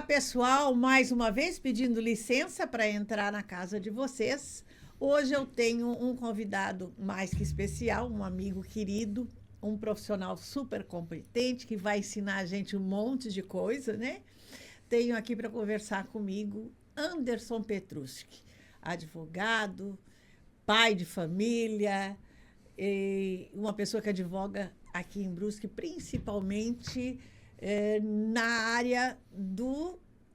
pessoal, mais uma vez pedindo licença para entrar na casa de vocês. Hoje eu tenho um convidado mais que especial, um amigo querido, um profissional super competente que vai ensinar a gente um monte de coisa, né? Tenho aqui para conversar comigo Anderson Petrucci, advogado, pai de família, e uma pessoa que advoga aqui em Brusque, principalmente na área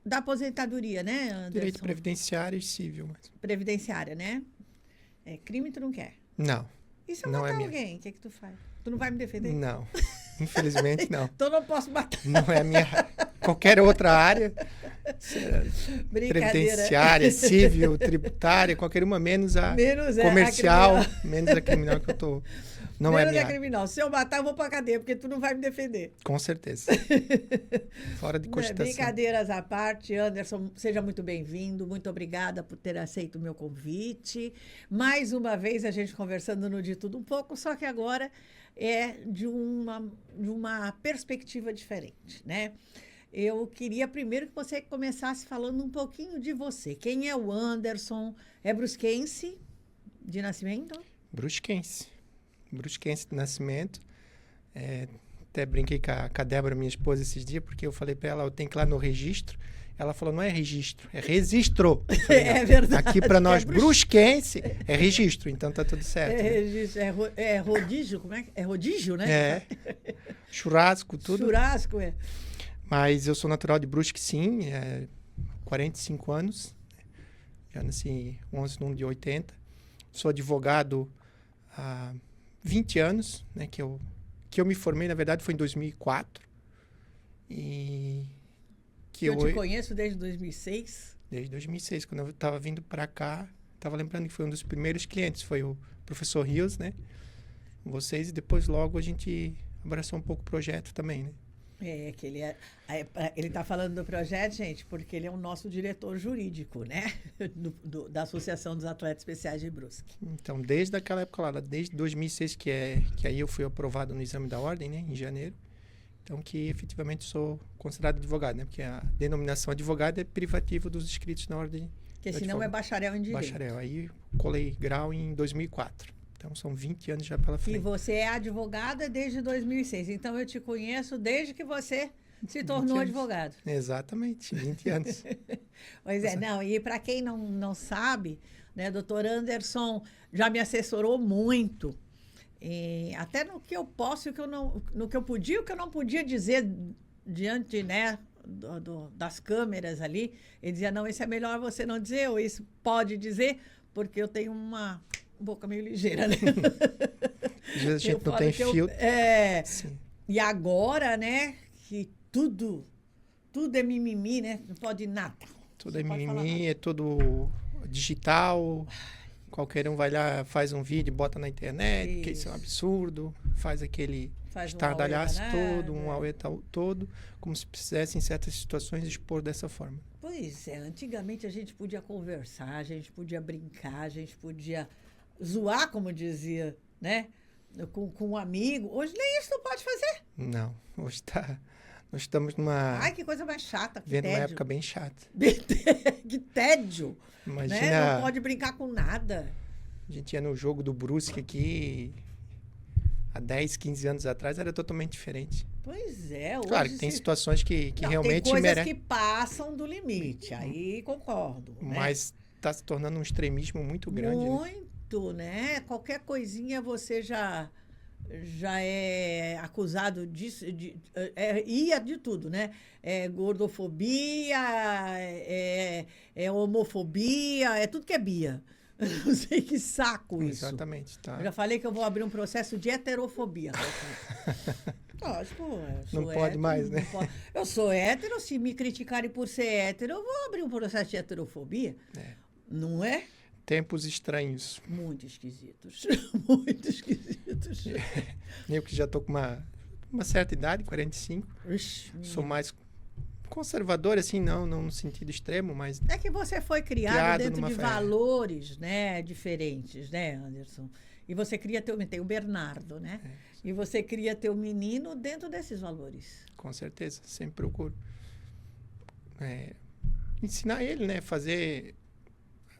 da aposentadoria, né, Anderson? Direito previdenciário e civil. Previdenciária, né? Crime tu não quer? Não. E se eu não matar é alguém, o que tu faz? Tu não vai me defender? Não. Infelizmente, não. Então eu não posso matar. Não é a minha... Qualquer outra área, previdenciária, civil, tributária, qualquer uma, menos a comercial, menos a criminal que eu tô... Não menos é minha a criminal. Se eu matar, eu vou pra cadeia, porque tu não vai me defender. Com certeza. Fora de cogitação. Brincadeiras à parte, Anderson, seja muito bem-vindo. Muito obrigada por ter aceito o meu convite. Mais uma vez, a gente conversando no De Tudo Um Pouco, só que agora é de uma perspectiva diferente, né? Eu queria primeiro que você começasse falando um pouquinho de você. Quem é o Anderson? É brusquense de nascimento? Brusquense de nascimento. Até brinquei com a Débora, minha esposa, esses dias, porque eu falei para ela, eu tenho que ir lá no registro. Ela falou, não é registro, é registro. Falei, é verdade. Aqui para nós, brusquense, é registro, então tá tudo certo. É rodízio, como é? É rodízio, né? É. Churrasco, tudo. Churrasco, Mas eu sou natural de Brusque, sim, 45 anos. Já nasci 11 de 1 de 80. Sou advogado há 20 anos, né, que eu me formei, na verdade, foi em 2004. E que eu te conheço desde 2006? Desde 2006, quando eu estava vindo para cá, estava lembrando que foi um dos primeiros clientes, foi o professor Rios, né? Vocês, e depois logo a gente abraçou um pouco o projeto também, né? Que ele está falando do projeto, gente, porque ele é o nosso diretor jurídico, né? Da Associação dos Atletas Especiais de Brusque. Então, desde aquela época lá, desde 2006, que aí eu fui aprovado no exame da ordem, né, em janeiro. Então, que efetivamente sou considerado advogado, né? Porque a denominação advogado é privativo dos inscritos na ordem. Porque senão é bacharel em direito. Bacharel. Aí colei grau em 2004. Então, são 20 anos já pela frente. E você é advogada desde 2006. Então, eu te conheço desde que você se tornou advogado. Exatamente, 20 anos. Pois é, não. E para quem não sabe, né, doutor Anderson já me assessorou muito. Até no que eu posso, no que eu podia e o que eu não podia dizer diante, né, das câmeras ali. Ele dizia, não, isso é melhor você não dizer, ou isso pode dizer, porque eu tenho uma boca meio ligeira, né? Às vezes a gente não tem filtro. E agora, né, que tudo é mimimi, né? Não pode nada. Tudo é mimimi, é tudo digital. Qualquer um vai lá, faz um vídeo, bota na internet, que isso é um absurdo. Faz aquele estardalhaço todo, um auê todo, como se precisasse, em certas situações, expor dessa forma. Pois é, antigamente a gente podia conversar, a gente podia brincar, a gente podia zoar, como dizia, né? Com um amigo. Hoje nem isso tu pode fazer. Não, hoje nós estamos numa... Ai, que coisa mais chata, que vendo tédio. uma época bem chata. Que tédio. Imagina... Né? Não pode brincar com nada. A gente ia no jogo do Brusque aqui, há 10, 15 anos atrás, era totalmente diferente. Pois é. Hoje claro que tem situações que realmente tem coisas que passam do limite, aí concordo. Mas está se tornando um extremismo muito grande. Muito, né? Qualquer coisinha você já é acusado disso, ia de tudo, né? Gordofobia, homofobia, é tudo que é bia. Não sei que saco isso. Exatamente. Tá. Eu já falei que eu vou abrir um processo de heterofobia. Lógico, não pode hétero, mais, né? Eu sou hétero, se me criticarem por ser hétero, eu vou abrir um processo de heterofobia. Não é? Tempos estranhos. Muito esquisitos. Muito esquisitos. Eu que já estou com uma certa idade, 45. Ixi, sou mais conservador, assim, não no sentido extremo, mas... É que você foi criado dentro de valores, né, diferentes, né, Anderson? E você queria tem o Bernardo, né? E você queria ter o menino dentro desses valores. Com certeza, sempre procuro. ensinar ele, né? Fazer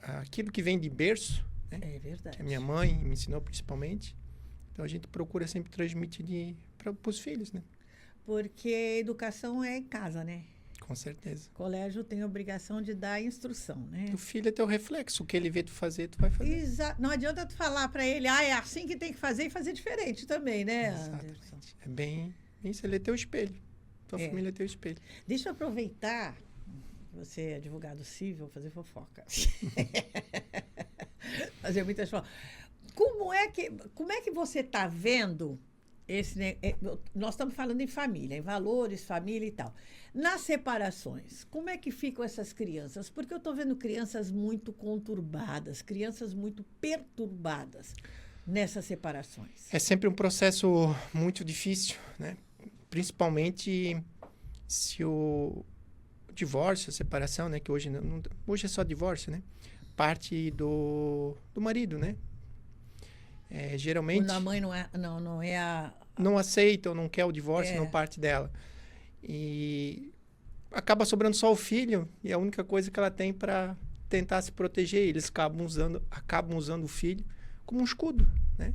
aquilo que vem de berço, né? É verdade. Que a minha mãe me ensinou principalmente. Então, a gente procura sempre transmitir para os filhos, né? Porque educação é em casa, né? Com certeza. O colégio tem a obrigação de dar instrução, né? O filho é teu reflexo. O que ele vê tu fazer, tu vai fazer. Não adianta tu falar para ele, é assim que tem que fazer e fazer diferente também, né, Anderson? Exatamente. É bem isso, ele é teu espelho. Tua família é teu espelho. Deixa eu aproveitar, você é advogado civil, vou fazer fofoca. Fazer muitas fofocas. Como é que você está vendo nós estamos falando em família, em valores, família e tal. Nas separações, como é que ficam essas crianças? Porque eu estou vendo crianças muito conturbadas, crianças muito perturbadas nessas separações. É sempre um processo muito difícil, né? Principalmente se o divórcio, a separação, né? Que hoje hoje é só divórcio, né? Parte do marido, né? Geralmente... Quando a mãe não é a... Não aceita ou não quer o divórcio, não parte dela. E acaba sobrando só o filho, e é a única coisa que ela tem para tentar se proteger. Eles acabam usando o filho como um escudo, né?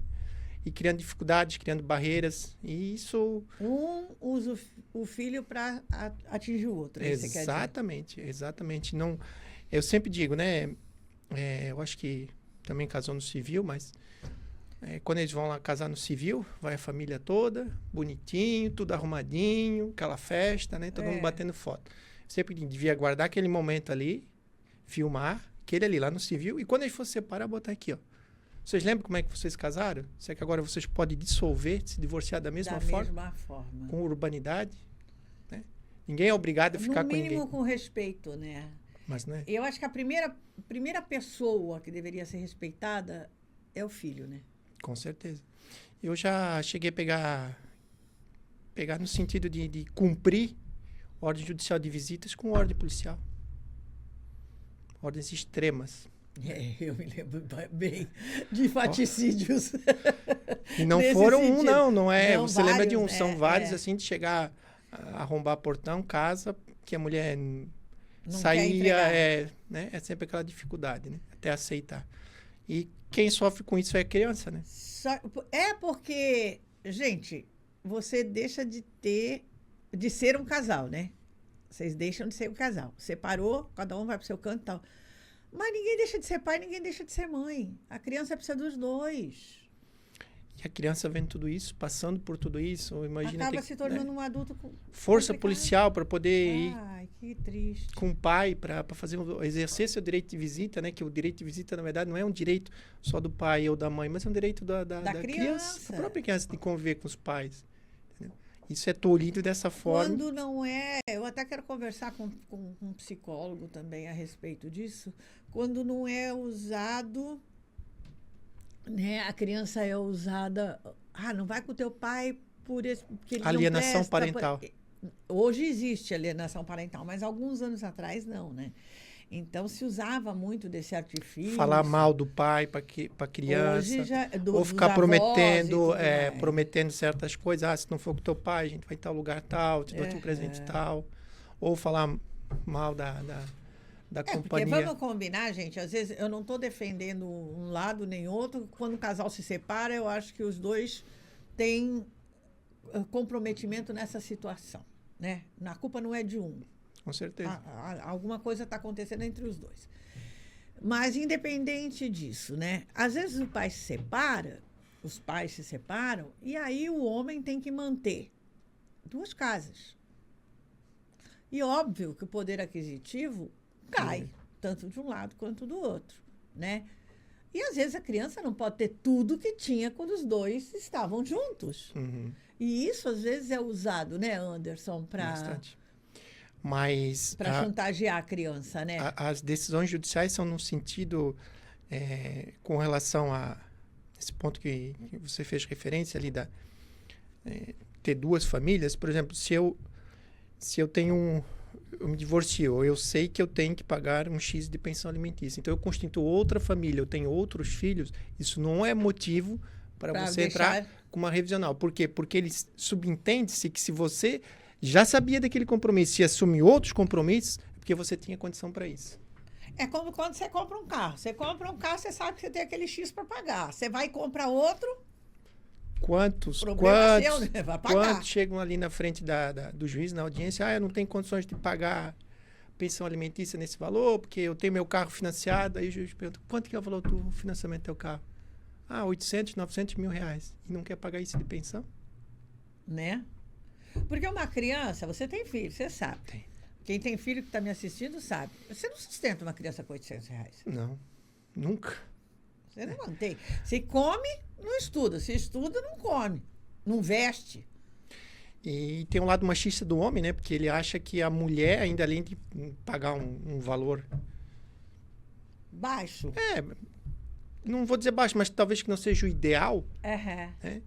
E criando dificuldades, criando barreiras. E isso... Um usa o filho para atingir o outro. Exatamente, exatamente. Não, eu sempre digo, né? Eu acho que também casou no civil, mas... quando eles vão lá casar no civil, vai a família toda, bonitinho, tudo arrumadinho, aquela festa, né? Todo mundo batendo foto. Sempre devia guardar aquele momento ali, filmar, aquele ali lá no civil, e quando eles fossem separar, botar aqui, ó. Vocês lembram como é que vocês casaram? Será que agora vocês podem dissolver, se divorciar da mesma forma? Com urbanidade, né? Ninguém é obrigado a ficar com ninguém. No mínimo com respeito, né? Mas, né? Eu acho que a primeira pessoa que deveria ser respeitada é o filho, né? Com certeza. Eu já cheguei a pegar no sentido de cumprir ordem judicial de visitas com ordem policial. Ordens extremas. Eu me lembro bem de infanticídios. E não foram sentido. Não é? Não, você vários, lembra de um, são vários, assim, de chegar a arrombar portão, casa, que a mulher não saía, né? É sempre aquela dificuldade, né? Até aceitar. E quem sofre com isso é a criança, né? Porque, gente, você deixa de ser um casal, né? Vocês deixam de ser um casal. Separou, cada um vai pro seu canto e tal. Mas ninguém deixa de ser pai, ninguém deixa de ser mãe. A criança precisa dos dois. E a criança vendo tudo isso, passando por tudo isso, imagina... Acaba se tornando um adulto com força policial para poder ir que triste. com o pai para exercer seu direito de visita, né? Que o direito de visita, na verdade, não é um direito só do pai ou da mãe, mas é um direito da criança. A própria criança de conviver com os pais. Entendeu? Isso é tolhido dessa forma. Quando não é... Eu até quero conversar com um psicólogo também a respeito disso. Quando não é usado... Né? A criança é usada... não vai com o teu pai por esse... Porque ele alienação não presta, parental. Hoje existe alienação parental, mas alguns anos atrás não, né? Então, se usava muito desse artifício. Falar mal do pai para criança. Hoje já, ou ficar prometendo certas coisas. Se não for com teu pai, a gente vai em tal lugar tal, te dou um presente tal. Ou falar mal da companhia. Porque vamos combinar, gente, às vezes eu não estou defendendo um lado nem outro. Quando o casal se separa, eu acho que os dois têm comprometimento nessa situação, né? A culpa não é de um. Com certeza. Alguma coisa está acontecendo entre os dois. Mas, independente disso, né? Às vezes o pai se separa, os pais se separam, e aí o homem tem que manter 2 casas. E óbvio que o poder aquisitivo cai, tanto de um lado quanto do outro, né? E às vezes a criança não pode ter tudo que tinha quando os dois estavam juntos. Uhum. E isso às vezes é usado, né, Anderson, para chantagear a criança, né? As decisões judiciais são no sentido com relação a esse ponto que você fez referência ali ter 2 famílias. Por exemplo, se eu tenho eu me divorcio, eu sei que eu tenho que pagar um X de pensão alimentícia. Então, eu constituo outra família, eu tenho outros filhos. Isso não é motivo para você entrar com uma revisional. Por quê? Porque ele subentende-se que se você já sabia daquele compromisso e assume outros compromissos, porque você tinha condição para isso. É como quando você compra um carro. Você compra um carro, você sabe que você tem aquele X para pagar. Você vai comprar outro, Quantos seu, né? Vai pagar. quantos chegam ali na frente do juiz, na audiência, eu não tenho condições de pagar pensão alimentícia nesse valor, porque eu tenho meu carro financiado. Aí o juiz pergunta, quanto que é o valor do financiamento do teu carro? 800, 900 mil reais. E não quer pagar isso de pensão? Né? Porque uma criança, você tem filho, você sabe. Tem. Quem tem filho que está me assistindo sabe. Você não sustenta uma criança com 800 reais. Não, nunca. Você não mantém. Se come, não estuda. Se estuda, não come. Não veste. E tem um lado machista do homem, né? Porque ele acha que a mulher, ainda além de pagar um valor... Baixo. Não vou dizer baixo, mas talvez que não seja o ideal. Uhum.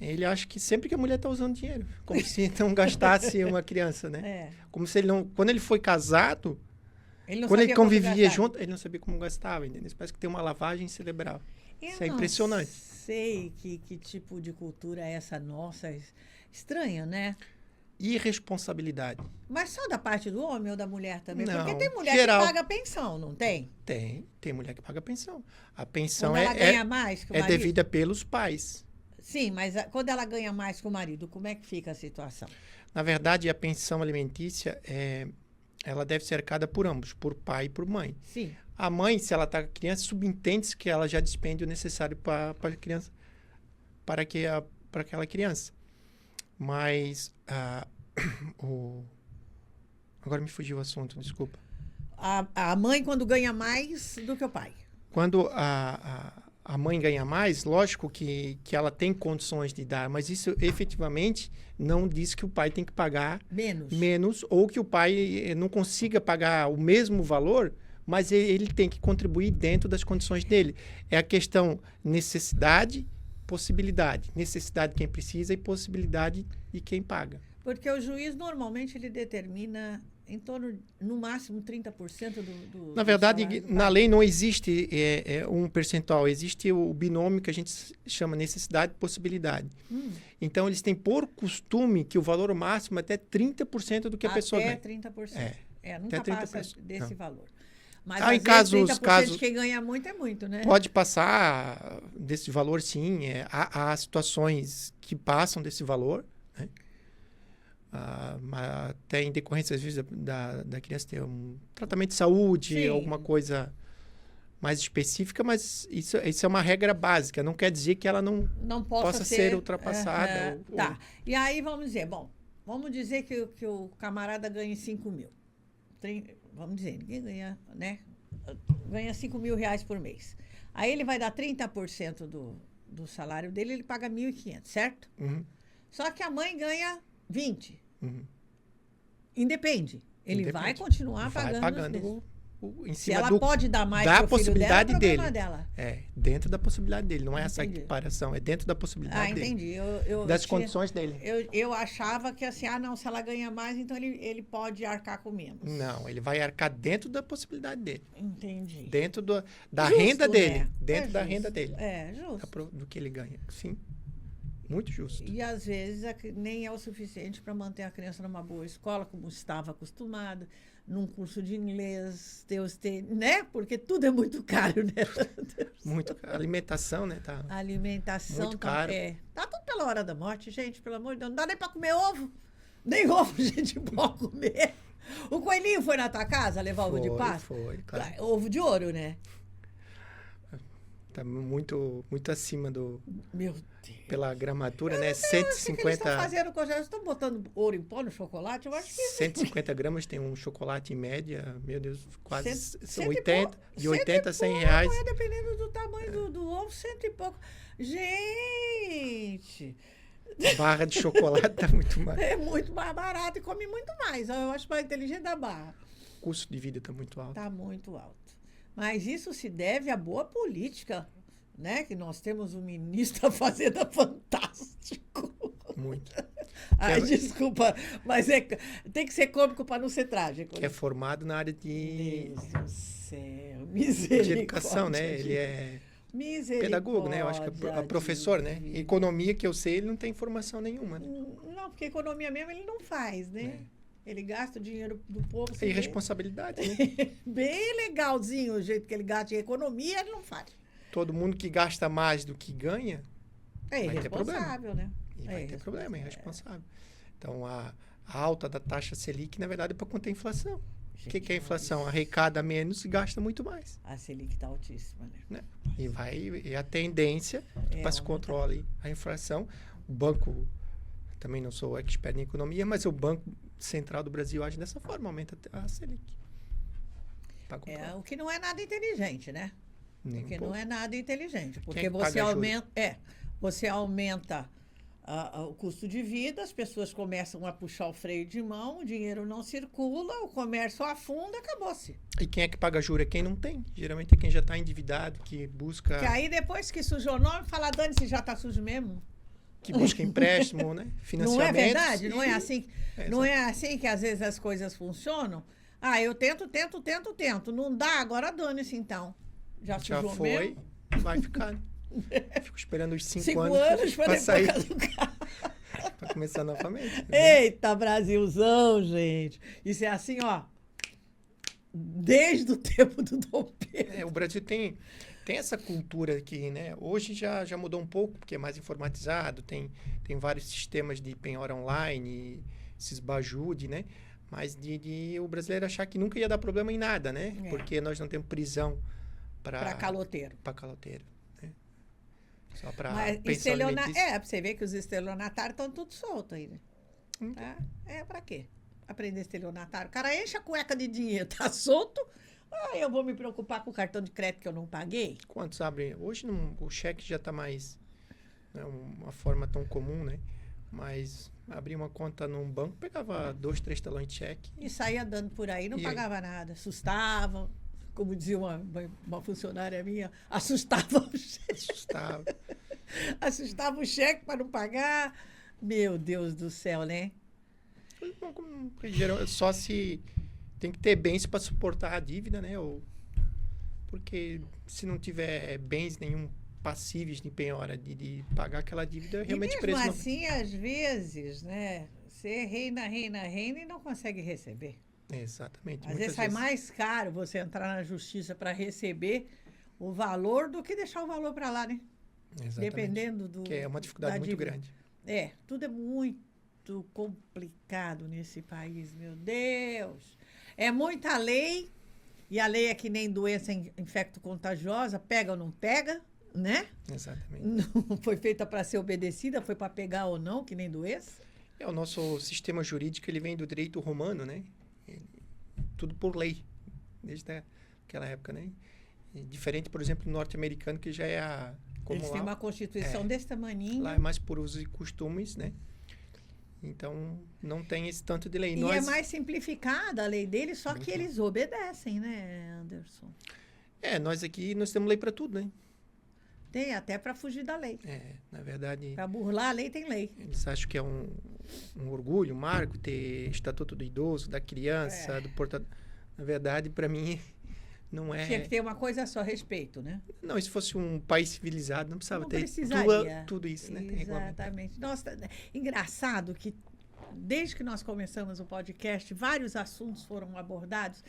Ele acha que sempre que a mulher está usando dinheiro. Como se não gastasse uma criança, né? Como se ele não... Quando ele foi casado, quando ele convivia junto, ele não sabia como gastava, entendeu? Parece que tem uma lavagem cerebral. Isso é impressionante. Sei que tipo de cultura é essa nossa. Estranha, né? Irresponsabilidade. Mas só da parte do homem ou da mulher também? Não, porque tem mulher geral. que paga pensão, não tem? Tem mulher que paga pensão. A pensão Quando ela ganha mais que o marido. devida pelos pais. Sim, mas quando ela ganha mais que o marido, como é que fica a situação? Na verdade, a pensão alimentícia, ela deve ser arcada por ambos, por pai e por mãe. Sim. A mãe, se ela está com a criança, subentende-se que ela já despende o necessário para a criança, para aquela criança. Mas agora me fugiu o assunto, desculpa. A mãe quando ganha mais do que o pai. Quando a mãe ganha mais, lógico que ela tem condições de dar, mas isso efetivamente não diz que o pai tem que pagar menos ou que o pai não consiga pagar o mesmo valor, mas ele tem que contribuir dentro das condições dele. É a questão necessidade, possibilidade. Necessidade de quem precisa e possibilidade de quem paga. Porque o juiz normalmente ele determina em torno, no máximo, 30% do Na verdade, salário. na lei não existe um percentual, existe o binômio que a gente chama necessidade e possibilidade. Então, eles têm por costume que o valor máximo é até 30% do que a pessoa ganha. Até 30%. Nunca até 30%. Passa desse Não. valor. Mas, em às vezes, 30% casos, de quem ganha muito é muito, né? Pode passar desse valor, sim. Há situações que passam desse valor, né? Até em decorrência, às vezes, da criança ter um tratamento de saúde, sim, alguma coisa mais específica, mas isso é uma regra básica. Não quer dizer que ela não possa ser ultrapassada. Tá. E aí, vamos dizer, vamos dizer que o camarada ganhe 5 mil. Vamos dizer, ninguém ganha, né? Ganha 5 mil reais por mês. Aí ele vai dar 30% do salário dele, ele paga 1.500, certo? Uhum. Só que a mãe ganha 20. Uhum. Independe. Ele vai continuar pagando em cima se ela pode dar mais da pro possibilidade filho dela, dele. Dela. Dentro da possibilidade dele. Não é essa equiparação, é dentro da possibilidade dele. Entendi. Das condições dele. Eu achava que assim, não, se ela ganha mais, então ele pode arcar com menos. Não, ele vai arcar dentro da possibilidade dele. Entendi. Dentro da renda dele. Né? Dentro da renda dele. Justo. Do que ele ganha. Sim. Muito justo. E às vezes nem é o suficiente para manter a criança numa boa escola, como estava acostumado, num curso de inglês, né? Porque tudo é muito caro, né? Muito caro. Alimentação, né? Tá alimentação muito caro. Tá tudo pela hora da morte, gente, pelo amor de Deus. Não dá nem para comer ovo. Nem ovo, gente, pode comer. O coelhinho foi na tua casa levar ovo de Páscoa? Foi, claro. Ovo de ouro, né? Tá muito, muito acima do... Meu Deus. Pela gramatura, né? O que eles estão fazendo com eles? Estão botando ouro em pó no chocolate? Eu acho que... 150 gramas tem um chocolate em média, meu Deus, quase 80, de 80 a 100 reais. Dependendo do tamanho do ovo, 100 e pouco. Gente... A barra de chocolate tá muito mais... É muito mais barato e come muito mais. Eu acho mais inteligente da barra. O custo de vida tá muito alto. Tá muito alto. Mas isso se deve à boa política, né? Que nós temos um ministro da Fazenda fantástico. Muito. Desculpa, mas tem que ser cômico para não ser trágico. Que é formado na área de... Deus do céu, misericórdia. De educação, né? Ele é pedagogo, né? Eu acho que é professor, né? Economia, que eu sei, ele não tem formação nenhuma. Né? Não, porque economia mesmo ele não faz, né? Ele gasta o dinheiro do povo. É irresponsabilidade, né? Bem legalzinho o jeito que ele gasta em economia, ele não faz. Todo mundo que gasta mais do que ganha, É vai ter problema. irresponsável, né? E vai ter problema, é irresponsável. Então, a alta da taxa Selic, na verdade, é para conter a inflação. O que é a inflação? Arrecada menos e gasta muito mais. A Selic está altíssima, né? E a tendência para se controlar a inflação, o banco, também não sou expert em economia, mas o Banco Central do Brasil age dessa forma, aumenta a Selic. O que não é nada inteligente, né? Não é nada inteligente, porque você aumenta o custo de vida, as pessoas começam a puxar o freio de mão, o dinheiro não circula, o comércio afunda, acabou-se. E quem é que paga juros? É quem não tem. Geralmente é quem já está endividado, que busca... Que aí depois que sujou o nome, fala, dane-se, já está sujo mesmo. Que busca empréstimo, né? Financiamento. Não é verdade? Não é assim, não é assim que às vezes as coisas funcionam? Ah, eu tento. Não dá, agora dane-se então. Já sujou foi, mesmo? Vai ficar. Fico esperando os 5 anos para sair. Para começar novamente. Eita, Brasilzão, gente. Isso é assim, ó. Desde o tempo do Dom Pedro. O Brasil tem essa cultura aqui, né? Hoje já mudou um pouco, porque é mais informatizado, tem vários sistemas de penhora online, esses bajude, né? Mas de o brasileiro achar que nunca ia dar problema em nada, né? Porque nós não temos prisão para caloteiro. Para caloteiro, né? Só para pensão alimentícia. Para você ver que os estelionatários estão tudo soltos aí, né? Tá? Para quê? Aprender estelionatário. O cara enche a cueca de dinheiro, tá solto. Eu vou me preocupar com o cartão de crédito que eu não paguei? Quantos abrem? Hoje o cheque já está mais... Não é uma forma tão comum, né? Mas abrir uma conta num banco, pegava 2, 3 talões de cheque. E saía dando por aí, não pagava nada. Assustava. Como dizia uma funcionária minha, assustava o cheque. Assustava o cheque para não pagar. Meu Deus do céu, né? Só se... Tem que ter bens para suportar a dívida, né? Porque se não tiver bens nenhum passíveis de penhora de pagar aquela dívida, realmente preço. Mesmo assim, às vezes, né? Você reina e não consegue receber. Exatamente. Às vezes sai mais caro você entrar na justiça para receber o valor do que deixar o valor para lá, né? Exatamente. Dependendo do... Que é uma dificuldade muito grande. Tudo é muito complicado nesse país, meu Deus. É muita lei, e a lei é que nem doença infecto-contagiosa, pega ou não pega, né? Exatamente. Não foi feita para ser obedecida, foi para pegar ou não, que nem doença. O nosso sistema jurídico, ele vem do direito romano, né? Tudo por lei, desde aquela época, né? Diferente, por exemplo, do norte-americano, que já é eles têm uma constituição desse tamaninho. Lá é mais por usos e costumes, né? Então, não tem esse tanto de lei. E é mais simplificada a lei deles, só que eles obedecem, né, Anderson? Nós aqui, nós temos lei para tudo, né? Tem, até para fugir da lei. Na verdade... Para burlar a lei, tem lei. Eles acham que é um orgulho, um marco, ter estatuto do idoso, da criança, do portador. Na verdade, para mim, não é... Tinha que ter uma coisa só, respeito, né? Não, se fosse um país civilizado, não precisava ter tudo isso, né? Exatamente. Nossa, engraçado que desde que nós começamos o podcast, vários assuntos foram abordados.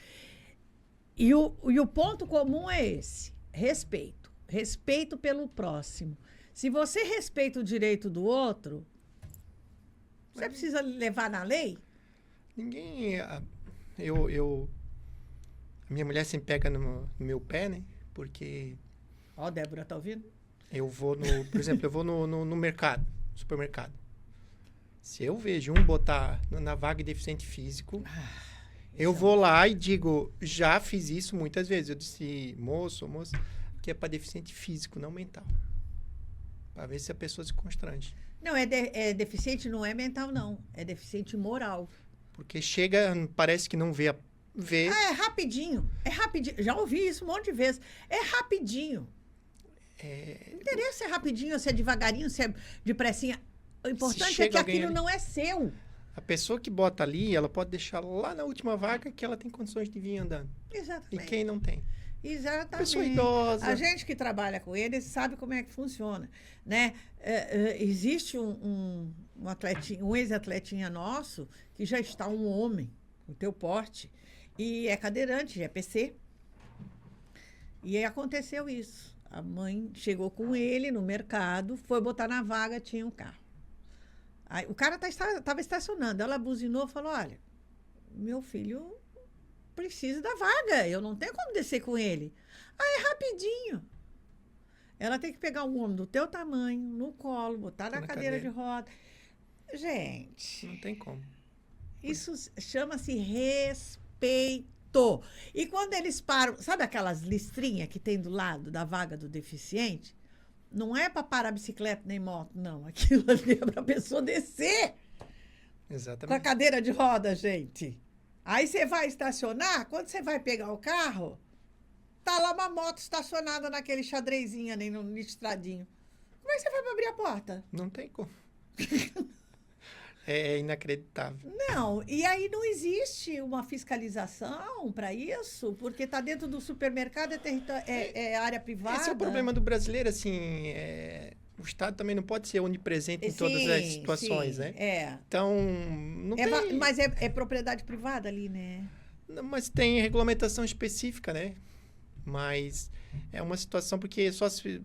E o ponto comum é esse: respeito. Respeito pelo próximo. Se você respeita o direito do outro, você precisa levar na lei? Ninguém... Minha mulher sempre pega no meu pé, né? Porque... Débora, tá ouvindo? Eu vou por exemplo, eu vou no mercado, supermercado. Se eu vejo botar na vaga de deficiente físico, eu vou lá e digo, já fiz isso muitas vezes. Eu disse, moça, que é para deficiente físico, não mental. Para ver se a pessoa se constrange. Não, deficiente não é mental, não. É deficiente moral. Porque chega, parece que não vê é rapidinho. Já ouvi isso um monte de vezes. É rapidinho. Não interessa se é rapidinho, se é devagarinho, se é depressinha. O importante é que aquilo não é seu. A pessoa que bota ali, ela pode deixar lá na última vaga que ela tem condições de vir andando. Exatamente. E quem não tem? Exatamente. Pessoa idosa. A gente que trabalha com eles sabe como é que funciona, né? Existe um ex-atletinha nosso que já está um homem, o teu porte, e é cadeirante, é PC. E aí aconteceu isso. A mãe chegou com ele no mercado, foi botar na vaga, tinha um carro. Aí, o cara estava estacionando, ela buzinou e falou, olha, meu filho precisa da vaga, eu não tenho como descer com ele. Aí, rapidinho. Ela tem que pegar um homem do teu tamanho, no colo, botar na cadeira de roda. Gente... Não tem como. Isso chama-se respeito. E quando eles param, sabe aquelas listrinhas que tem do lado da vaga do deficiente? Não é para parar bicicleta nem moto, não. Aquilo ali é para a pessoa descer. Exatamente. Com a cadeira de roda, gente. Aí você vai estacionar, quando você vai pegar o carro, tá lá uma moto estacionada naquele xadrezinho ali no listradinho. Como é que você vai para abrir a porta? Não tem como. É inacreditável. Não, e aí não existe uma fiscalização para isso, porque está dentro do supermercado, é área privada. Esse é o problema do brasileiro, assim, o Estado também não pode ser onipresente em todas as situações, né? Então, não tem... Mas é propriedade privada ali, né? Não, mas tem regulamentação específica, né? Mas é uma situação porque só se...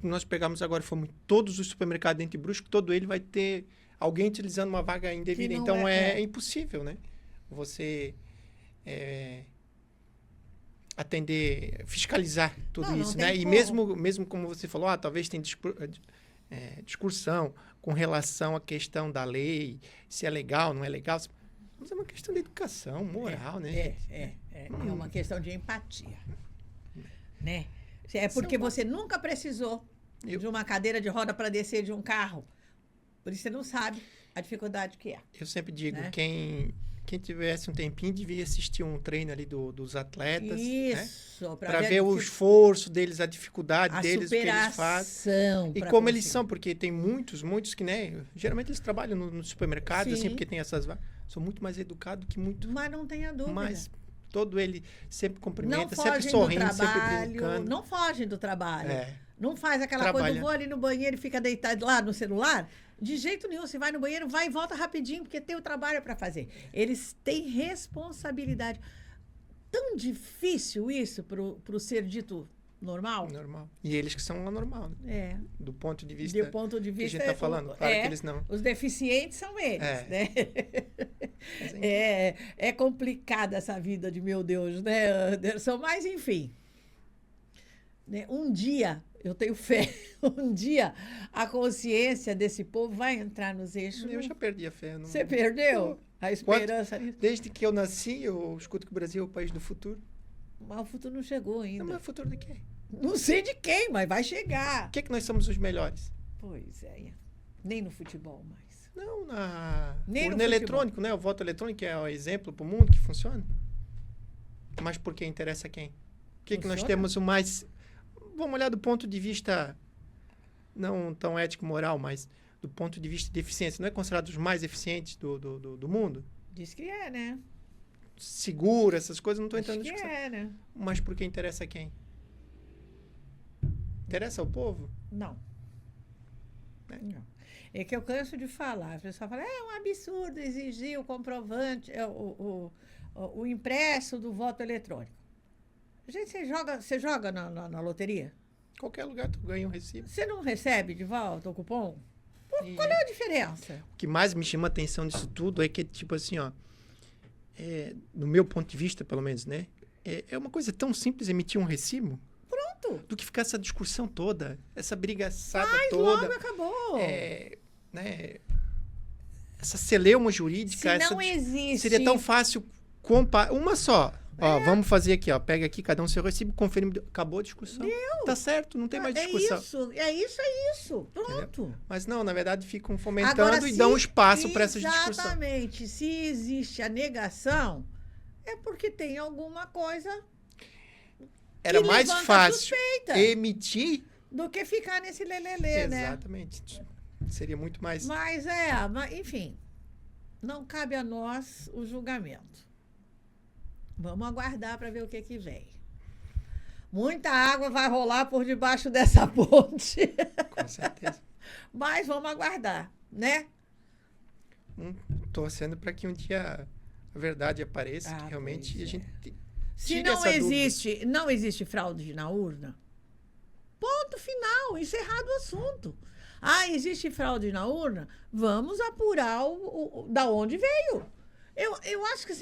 Nós pegamos agora, fomos todos os supermercados dentro de Brusque, todo ele vai ter alguém utilizando uma vaga indevida. Então, é impossível, né? Você atender, fiscalizar tudo isso, né? E mesmo como você falou, talvez tenha discussão com relação à questão da lei, se é legal, não é legal. Mas é uma questão de educação, moral, né? É uma questão de empatia, né? É porque você nunca precisou de uma cadeira de roda para descer de um carro. Por isso você não sabe a dificuldade que é. Eu sempre digo, né? Quem tivesse um tempinho devia assistir um treino ali dos atletas. Isso, né? Para ver o esforço deles, a dificuldade deles, o que eles fazem. E como eles são, porque tem muitos que, né? Geralmente eles trabalham no supermercado, assim, porque tem essas vagas. São muito mais educados que muito. Mas não tenha dúvida. Mas todo ele sempre cumprimenta, sempre sorrindo, sempre brincando. Não fogem do trabalho. Não faz aquela coisa, eu vou ali no banheiro e fica deitado lá no celular. De jeito nenhum, você vai no banheiro, vai e volta rapidinho, porque tem o trabalho para fazer. Eles têm responsabilidade. Tão difícil isso para o ser dito normal? Normal. E eles que são anormal, né? Do ponto de vista que a gente está falando. Claro que eles não. Os deficientes são eles, né? É complicada essa vida de meu Deus, né, Anderson? Mas, enfim. Né? Um dia, eu tenho fé, um dia a consciência desse povo vai entrar nos eixos. Eu já perdi a fé. Não... Você perdeu a esperança nisso? Desde que eu nasci, eu escuto que o Brasil é o país do futuro. Mas o futuro não chegou ainda. Não, mas o futuro de quem? Não sei de quem, mas vai chegar. O que é que nós somos os melhores? Pois é. Nem no futebol mais. Não, na Nem urna eletrônico, né? O voto eletrônico é o exemplo para o mundo que funciona. Mas por que interessa a quem? O que é que nós temos o mais... Vamos olhar do ponto de vista não tão ético-moral, mas do ponto de vista de eficiência. Não é considerado os mais eficientes do mundo? Diz que é, né? Seguro, essas coisas, não estou entrando em discussão. É, né? Mas por que interessa a quem? Interessa ao povo? Não. Não. É que eu canso de falar. A pessoa fala, é um absurdo exigir o comprovante, o impresso do voto eletrônico. Gente, você joga na loteria? Qualquer lugar tu ganha um recibo. Você não recebe de volta o cupom? Qual é a diferença? O que mais me chama a atenção disso tudo é que, tipo assim, no meu ponto de vista, pelo menos, né? É uma coisa tão simples emitir um recibo. Pronto. Do que ficar essa discussão toda, essa brigaçada toda. Logo acabou. Né? Essa celeuma jurídica. Se não existe. Seria tão fácil comparar. Uma só. Vamos fazer aqui, pega aqui, cada um seu recibo, conferimos, acabou a discussão. Tá certo, não tem mais discussão. É isso. Pronto. Entendeu? Mas não, na verdade, ficam fomentando e dão espaço para essas discussões. Exatamente. Se existe a negação, é porque tem alguma coisa. Era mais fácil emitir do que ficar nesse lelelê, né? Exatamente. Seria muito mais. Mas enfim, não cabe a nós o julgamento. Vamos aguardar para ver o que vem. Muita água vai rolar por debaixo dessa ponte. Com certeza. Mas vamos aguardar, né? Torcendo para que um dia a verdade apareça, que realmente pois a é. gente Se tire não essa existe, não existe fraude na urna, ponto final, encerrado o assunto. Ah, existe fraude na urna? Vamos apurar da onde veio. Eu acho que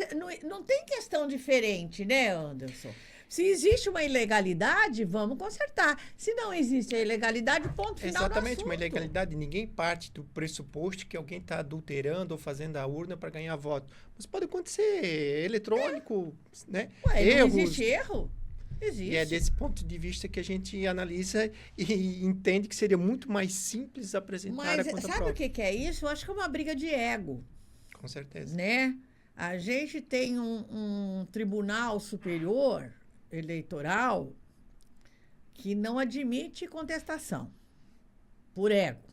não tem questão diferente, né, Anderson? Se existe uma ilegalidade, vamos consertar. Se não existe a ilegalidade, ponto final do Exatamente, assunto. uma ilegalidade. Ninguém parte do pressuposto que alguém está adulterando ou fazendo a urna para ganhar voto. Mas pode acontecer eletrônico, né? Ué, Erros. não existe erro? Existe. E é desse ponto de vista que a gente analisa e entende que seria muito mais simples apresentar a Mas conta sabe própria. o que é isso? Eu acho que é uma briga de ego, Com certeza. né? A gente tem um tribunal superior eleitoral que não admite contestação por ego.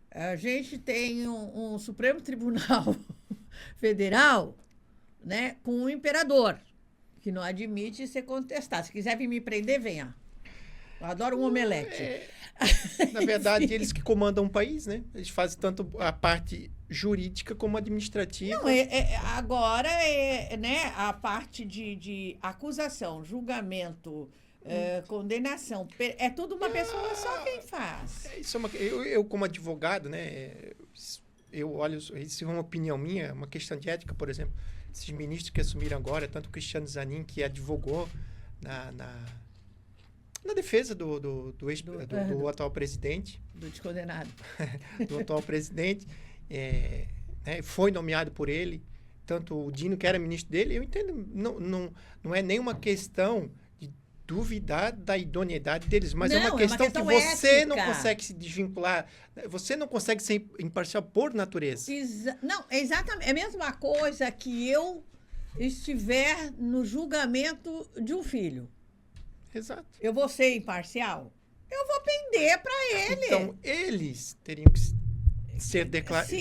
A gente tem um Supremo Tribunal Federal, né, com um imperador que não admite ser contestado. Se quiser vir me prender, venha. Eu adoro um omelete. Na verdade, eles que comandam o país, né? Eles fazem tanto a parte jurídica como administrativa. Não, agora, né, a parte de acusação, julgamento, condenação, é tudo uma pessoa só quem faz. Isso eu, como advogado, né? Eu olho, isso é uma opinião minha, uma questão de ética, por exemplo. Esses ministros que assumiram agora, tanto o Cristiano Zanin, que advogou na defesa do atual presidente. Do descondenado. Do atual presidente. Né, foi nomeado por ele. Tanto o Dino, que era ministro dele, eu entendo. Não é nenhuma questão de duvidar da idoneidade deles, mas é uma questão que você não consegue se desvincular. Você não consegue ser imparcial por natureza. Não, exatamente. É a mesma coisa que eu estiver no julgamento de um filho. Exato. Eu vou ser imparcial? Eu vou pender para ele. Então, eles teriam que ser declarados.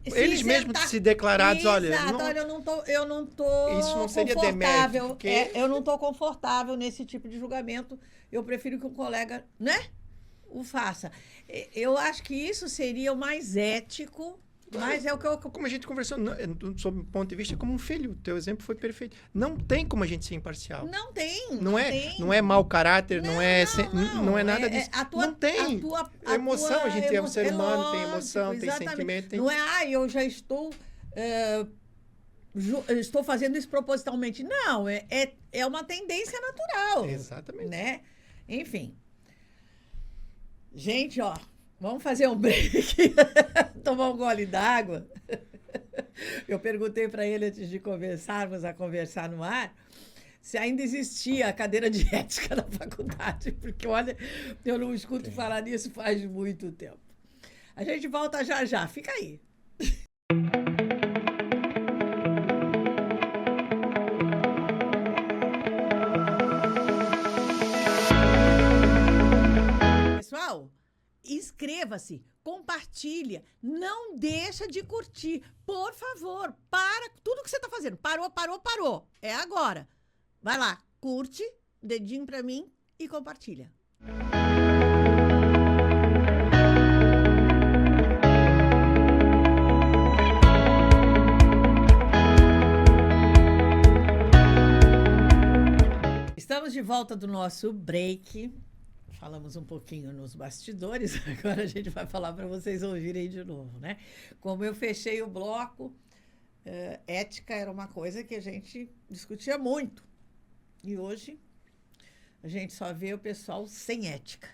Eles mesmos se declarados, exato, olha, olha, eu não tô isso não seria confortável. porque... eu não estou confortável nesse tipo de julgamento. Eu prefiro que um colega, né, o faça. Eu acho que isso seria o mais ético. Mas é o que eu... Como a gente conversou, sob o ponto de vista como um filho, o teu exemplo foi perfeito. Não tem como a gente ser imparcial. Não tem. Não é mau caráter, não é nada disso. Não tem. Emoção, a gente é um ser humano, tem lógico, emoção, exatamente. tem sentimento. Tem... Não é, eu já estou... estou fazendo isso propositalmente. Não, é uma tendência natural. Exatamente. Né? Enfim. Gente, ó, vamos fazer um break, tomar um gole d'água. Eu perguntei para ele antes de começarmos a conversar no ar se ainda existia a cadeira de ética na faculdade, porque, olha, eu não escuto falar nisso faz muito tempo. A gente volta já já, fica aí. Pessoal, inscreva-se, compartilha, não deixa de curtir, por favor, para tudo que você está fazendo, parou, é agora. Vai lá, curte, dedinho para mim e compartilha. Estamos de volta do nosso break. Falamos um pouquinho nos bastidores, agora a gente vai falar para vocês ouvirem de novo, né? Como eu fechei o bloco, ética era uma coisa que a gente discutia muito. E hoje a gente só vê o pessoal sem ética,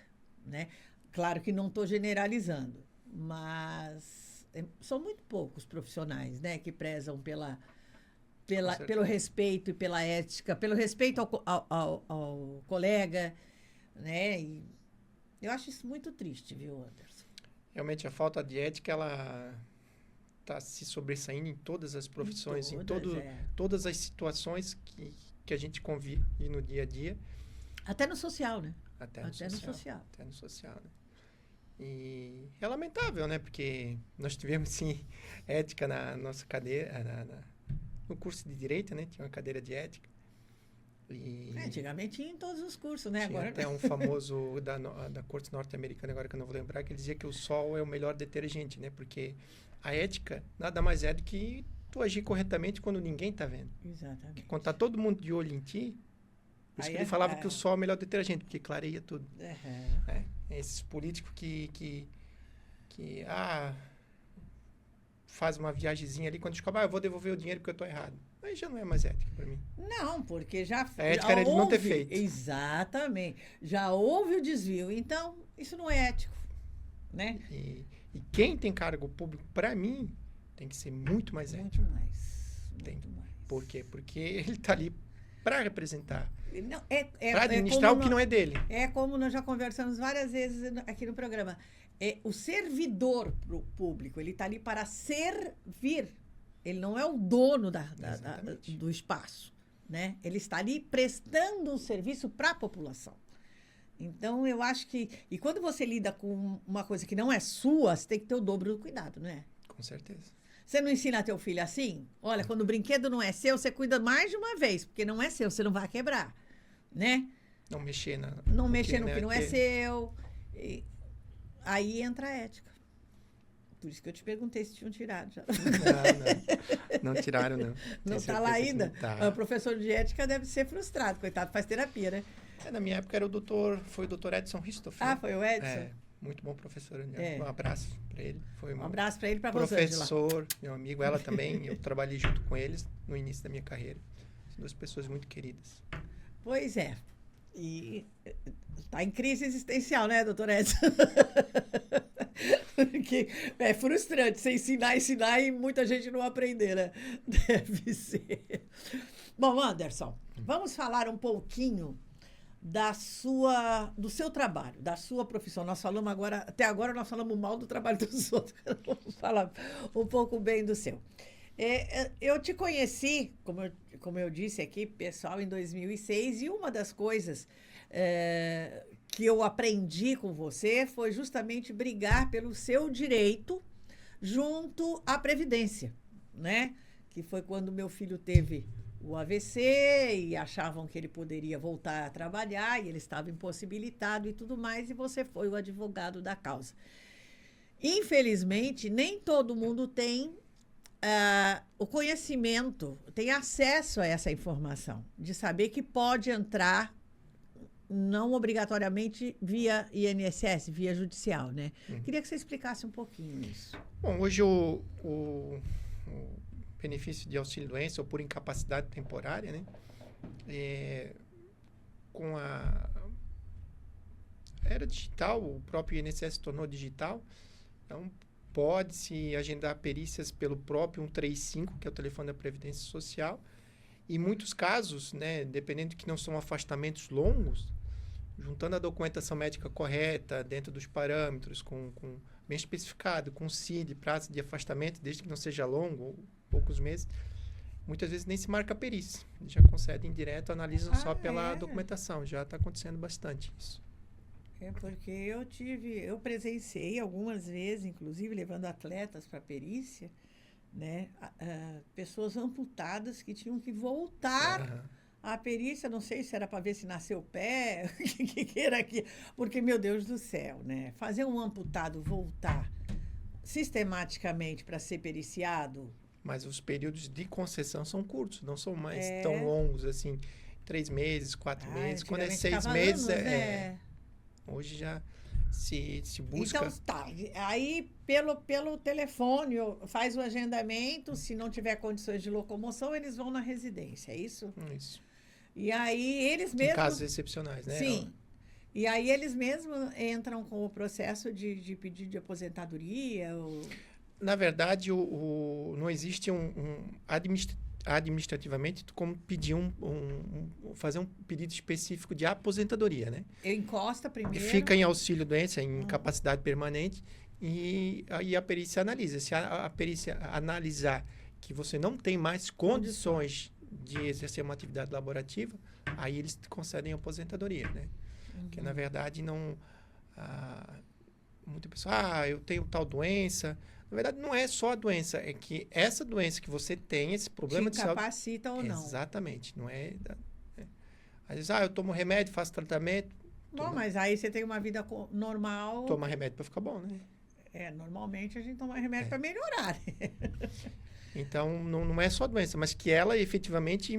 né? Claro que não estou generalizando, mas são muito poucos profissionais, né, que prezam pelo respeito e pela ética, pelo respeito ao colega, né? E eu acho isso muito triste, viu, Anderson? Realmente a falta de ética, ela está se sobressaindo em todas as profissões, em todas as situações que a gente convive no dia a dia. Até no social, né? Até no social, né? E é lamentável, né? Porque nós tivemos, sim, ética na nossa cadeira, no curso de Direito, né? Tinha uma cadeira de ética. Antigamente tinha em todos os cursos, né? Tinha Agora até um famoso da corte norte-americana, agora que eu não vou lembrar, que ele dizia que o sol é o melhor detergente, né? Porque a ética nada mais é do que tu agir corretamente quando ninguém tá vendo. Exatamente. Quando tá todo mundo de olho em ti, por isso Aí que ele falava que o sol é o melhor detergente, porque clareia tudo. Esses políticos que faz uma viagemzinha ali, quando descobre, eu vou devolver o dinheiro porque eu tô errado. Aí já não é mais ética para mim. Não, porque já A ética era de não ter feito. Exatamente. Já houve o desvio. Então, isso não é ético, né? E quem tem cargo público, para mim, tem que ser muito mais ético. Muito mais. Por quê? Porque ele tá ali para representar. Não, para administrar o que não é dele. É como nós já conversamos várias vezes aqui no programa. É o servidor público. Ele está ali para servir. Ele não é o dono do espaço, né? Ele está ali prestando um serviço para a população. Então, eu acho que... E quando você lida com uma coisa que não é sua, você tem que ter o dobro do cuidado, não é? Com certeza. Você não ensina teu filho assim? Olha, quando o brinquedo não é seu, você cuida mais de uma vez, porque não é seu, você não vai quebrar, né? Não mexer no que não é seu. Aí entra a ética. Por isso que eu te perguntei se tinham tirado já. Não tiraram, não. Não está lá ainda? Tá. O professor de ética deve ser frustrado, coitado, faz terapia, né? Na minha época foi o doutor Edson Ristoff. Foi o Edson? Muito bom professor. Um abraço para ele. Um abraço para ele e para você. Professor, meu amigo, ela também. Eu trabalhei junto com eles no início da minha carreira. São duas pessoas muito queridas. Pois é. E está em crise existencial, né, doutor Edson? Porque é frustrante você ensinar e muita gente não aprender, né? Deve ser. Bom, Anderson, vamos falar um pouquinho do seu trabalho, da sua profissão. Nós falamos até agora nós falamos mal do trabalho dos outros. Vamos falar um pouco bem do seu. Eu te conheci, como eu disse aqui, pessoal, em 2006, e uma das coisas que eu aprendi com você foi justamente brigar pelo seu direito junto à Previdência, né? Que foi quando meu filho teve o AVC e achavam que ele poderia voltar a trabalhar e ele estava impossibilitado e tudo mais, e você foi o advogado da causa. Infelizmente, nem todo mundo tem o conhecimento, tem acesso a essa informação, de saber que pode entrar, não obrigatoriamente via INSS, via judicial, né? Queria que você explicasse um pouquinho isso. Bom, hoje o benefício de auxílio-doença ou por incapacidade temporária, né? Com a era digital, o próprio INSS se tornou digital, então pode-se agendar perícias pelo próprio 135, que é o telefone da Previdência Social. Em muitos casos, né, dependendo de que não são afastamentos longos, juntando a documentação médica correta, dentro dos parâmetros, bem especificado, com CID, prazo de afastamento, desde que não seja longo, ou poucos meses, muitas vezes nem se marca a perícia. Eles já concedem direto, analisam só pela documentação. Já está acontecendo bastante isso. Porque eu presenciei algumas vezes, inclusive levando atletas para perícia, né? Pessoas amputadas que tinham que voltar à perícia, não sei se era para ver se nasceu o pé, o que era aqui, porque, meu Deus do céu, né? Fazer um amputado voltar sistematicamente para ser periciado. Mas os períodos de concessão são curtos, não são mais tão longos, assim, 3 meses, 4 meses. Quando é 6 meses, hoje já se busca... Então, tá. Aí, pelo telefone, faz o agendamento. Se não tiver condições de locomoção, eles vão na residência, é isso? Isso. E aí, eles mesmos... Em casos excepcionais, né? Sim. E aí, eles mesmos entram com o processo de pedido de aposentadoria? Na verdade, não existe administrativamente como pedir fazer um pedido específico de aposentadoria, né? Encosta primeiro. Fica em auxílio-doença, em incapacidade permanente, e aí a perícia analisa. Se a perícia analisar que você não tem mais condições de exercer uma atividade laborativa, aí eles concedem a aposentadoria, né? Porque, na verdade, não... muita pessoa, eu tenho tal doença... Na verdade, não é só a doença, é que essa doença que você tem, esse problema de saúde... Te incapacita ou não. Exatamente, não é... Às vezes, eu tomo remédio, faço tratamento. Bom, mas aí você tem uma vida normal. Toma remédio para ficar bom, né? Normalmente a gente toma remédio para melhorar. Então, não é só doença, mas que ela efetivamente...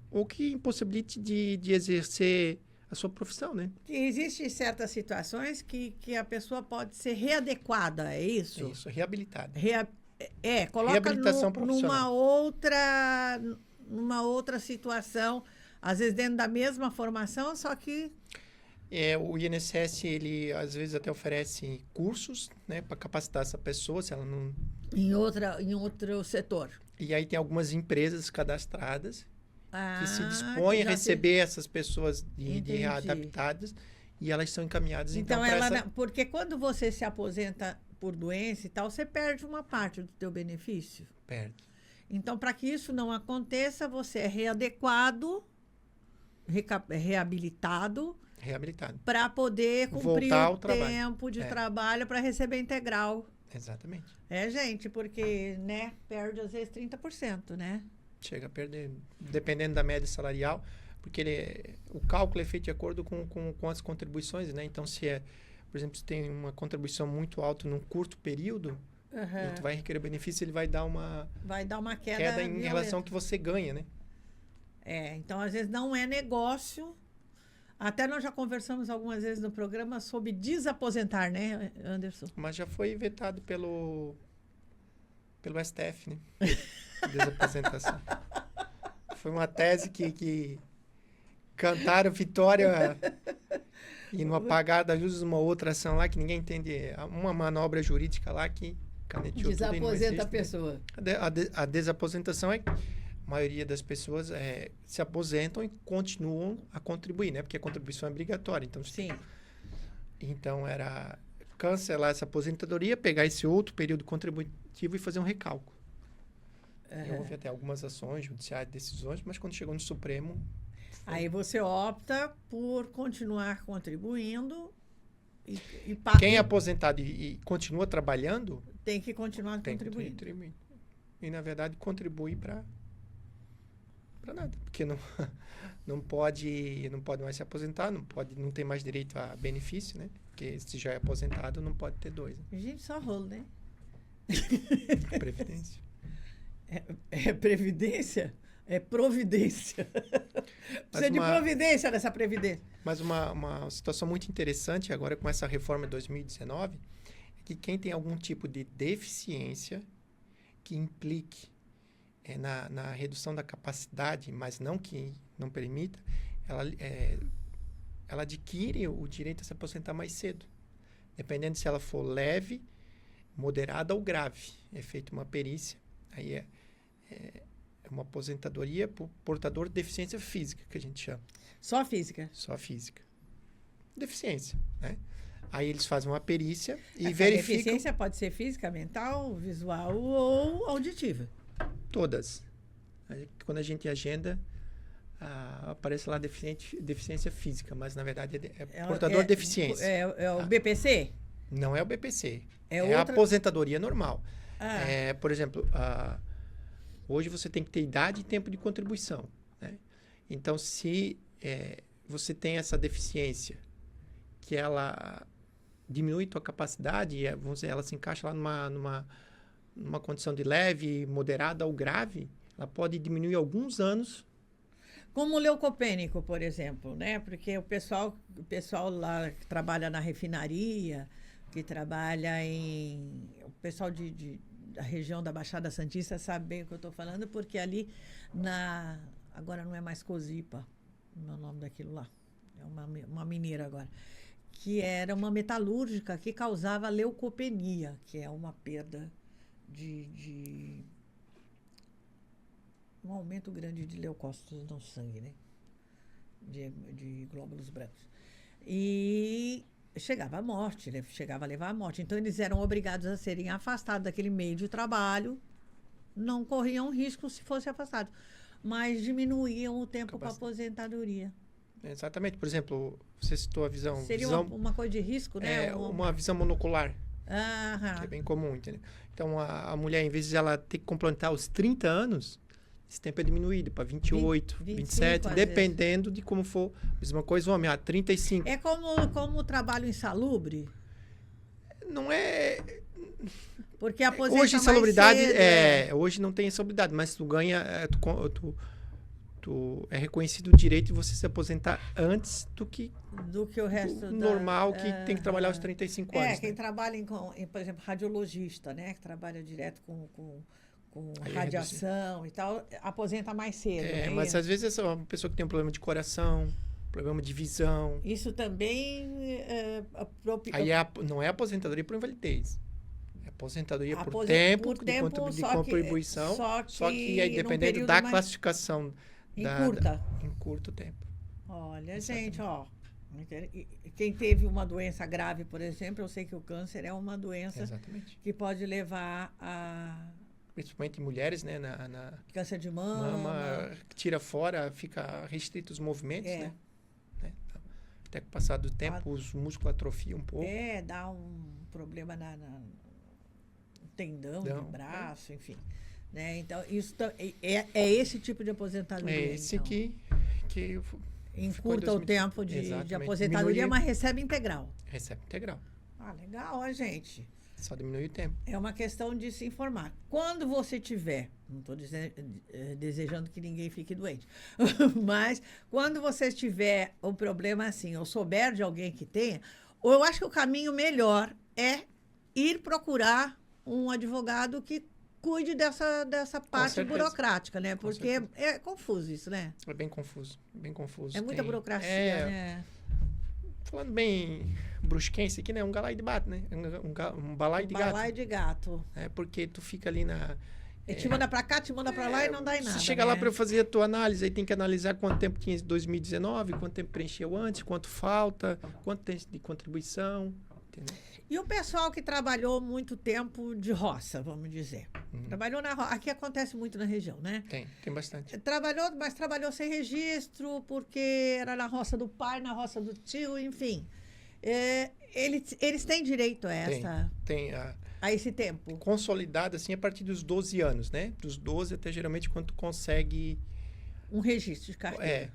ou que impossibilite de exercer a sua profissão, né? Existem certas situações que a pessoa pode ser readequada, é isso? É isso, reabilitada. Coloca Reabilitação profissional. numa outra situação, às vezes dentro da mesma formação, só que... O INSS, ele às vezes até oferece cursos, né, para capacitar essa pessoa, se ela não... Em outro setor. E aí tem algumas empresas cadastradas que se dispõem a receber essas pessoas de readaptadas e elas são encaminhadas. Então porque quando você se aposenta por doença e tal, você perde uma parte do teu benefício. Perde. Então, para que isso não aconteça, você é readequado, reabilitado para poder cumprir o tempo de trabalho para receber integral. Exatamente. Gente, porque, né, perde às vezes 30%, né? Chega a perder, dependendo da média salarial, porque o cálculo é feito de acordo com as contribuições, né? Então, por exemplo, se tem uma contribuição muito alta num curto período, e tu vai requerer benefício, ele vai dar uma queda em relação ao que você ganha, né? Então, às vezes, não é negócio. Até nós já conversamos algumas vezes no programa sobre desaposentar, né, Anderson? Mas já foi vetado pelo STF, né? Desaposentação. Foi uma tese que cantaram vitória e no apagar da luz uma outra ação lá que ninguém entende. Uma manobra jurídica lá que caneteou tudo e não existe, desaposenta a pessoa. A desaposentação é... A maioria das pessoas se aposentam e continuam a contribuir, né? Porque a contribuição é obrigatória. Então, sim. Então, era cancelar essa aposentadoria, pegar esse outro período contributivo e fazer um recálculo. Houve até algumas ações judiciais, decisões, mas quando chegou no Supremo... Aí você opta por continuar contribuindo e quem é aposentado e continua trabalhando... Tem que continuar contribuindo. E, na verdade, contribui para nada, porque não pode mais se aposentar, não tem mais direito a benefício, né? Porque se já é aposentado, não pode ter dois. Né? Gente, só rolo, né? Previdência. É previdência? É providência. Precisa de providência nessa previdência. Mas uma situação muito interessante agora com essa reforma de 2019 é que quem tem algum tipo de deficiência que implique na redução da capacidade, mas não que não permita, ela adquire o direito a se aposentar mais cedo. Dependendo se ela for leve, moderada ou grave. É feita uma perícia. Aí é uma aposentadoria por portador de deficiência física, que a gente chama. Só física? Só física. Deficiência, né? Aí eles fazem uma perícia e verificam... A deficiência pode ser física, mental, visual ou auditiva? Todas. Quando a gente agenda, aparece lá deficiência física, mas na verdade é portador de deficiência. É o BPC? Não é o BPC. É outra... a aposentadoria normal. Por exemplo, hoje você tem que ter idade e tempo de contribuição. Né? Então, se você tem essa deficiência, que ela diminui tua capacidade, vamos dizer, ela se encaixa lá numa condição de leve, moderada ou grave, ela pode diminuir alguns anos. Como o leucopênico, por exemplo, né? Porque o pessoal lá que trabalha na refinaria, que trabalha o pessoal da região da Baixada Santista sabe bem o que eu estou falando, porque ali agora não é mais Cozipa, não é o nome daquilo lá, é uma mineira agora, que era uma metalúrgica que causava leucopenia, que é uma perda de um aumento grande de leucócitos no sangue, né? De glóbulos brancos. E chegava à morte, né? Chegava a levar à morte. Então, eles eram obrigados a serem afastados daquele meio de trabalho, não corriam risco se fosse afastado, mas diminuíam o tempo para aposentadoria. Exatamente. Por exemplo, você citou a visão... Seria uma coisa de risco, né? Uma visão monocular. Aham. Que é bem comum, entendeu? Então, a mulher, em vez de ela ter que completar os 30 anos, esse tempo é diminuído para 28, 25, 27, às dependendo de como for. Mesma coisa, homem, 35. É como o trabalho insalubre? Não é... Porque aposenta Hoje, mais insalubridade, cedo, hoje não tem insalubridade, mas tu ganha, tu é reconhecido o direito de você se aposentar antes do que do que o resto o normal, que tem que trabalhar aos aham. 35 anos. Quem Né? trabalha, por exemplo, radiologista, né? Que trabalha direto com Aí é radiação e tal, aposenta mais cedo, né? Mas às vezes é uma pessoa que tem um problema de coração, problema de visão. Isso também Aí não é aposentadoria por invalidez. É aposentadoria por por tempo tempo, de só contribuição. Só que aí num dependendo período da mais classificação. curta. Em curto tempo. Olha, Exatamente. gente, ó. Quem teve uma doença grave, por exemplo, eu sei que o câncer é uma doença Exatamente. que pode levar a Principalmente em mulheres, né? câncer de mama. Que tira fora, fica restrito os movimentos, É. né? Então, até com o passar do tempo, os músculos atrofiam um pouco. Dá um problema no tendão do braço, enfim. Né? Então, isso é esse tipo de aposentadoria. É esse então. que encurta o tempo de aposentadoria, mas recebe integral. Recebe integral. Ah, legal, ó, gente. Só diminui o tempo. É uma questão de se informar. Quando você tiver, não estou desejando que ninguém fique doente, mas quando você tiver um problema assim, ou souber de alguém que tenha, ou eu acho que o caminho melhor é ir procurar um advogado que cuide dessa parte burocrática, né? Porque é confuso isso, né? É bem confuso, bem confuso. É muita burocracia, né? Falando bem brusquense aqui, né? Um galai de gato, né? Um balai de gato. Balai de gato. Porque tu fica ali na... te manda pra cá, te manda pra lá e não dá em nada. Você chega lá para eu fazer a tua análise, aí tem que analisar quanto tempo tinha em 2019, quanto tempo preencheu antes, quanto falta, quanto tem de contribuição, entendeu? E o pessoal que trabalhou muito tempo de roça, vamos dizer. Trabalhou na roça. Aqui acontece muito na região, né? Tem bastante. Mas trabalhou sem registro, porque era na roça do pai, na roça do tio, enfim. Eles têm direito a essa... a esse tempo. Consolidado, assim, a partir dos 12 anos, né? Dos 12 até geralmente quando tu consegue... Um registro de carteira.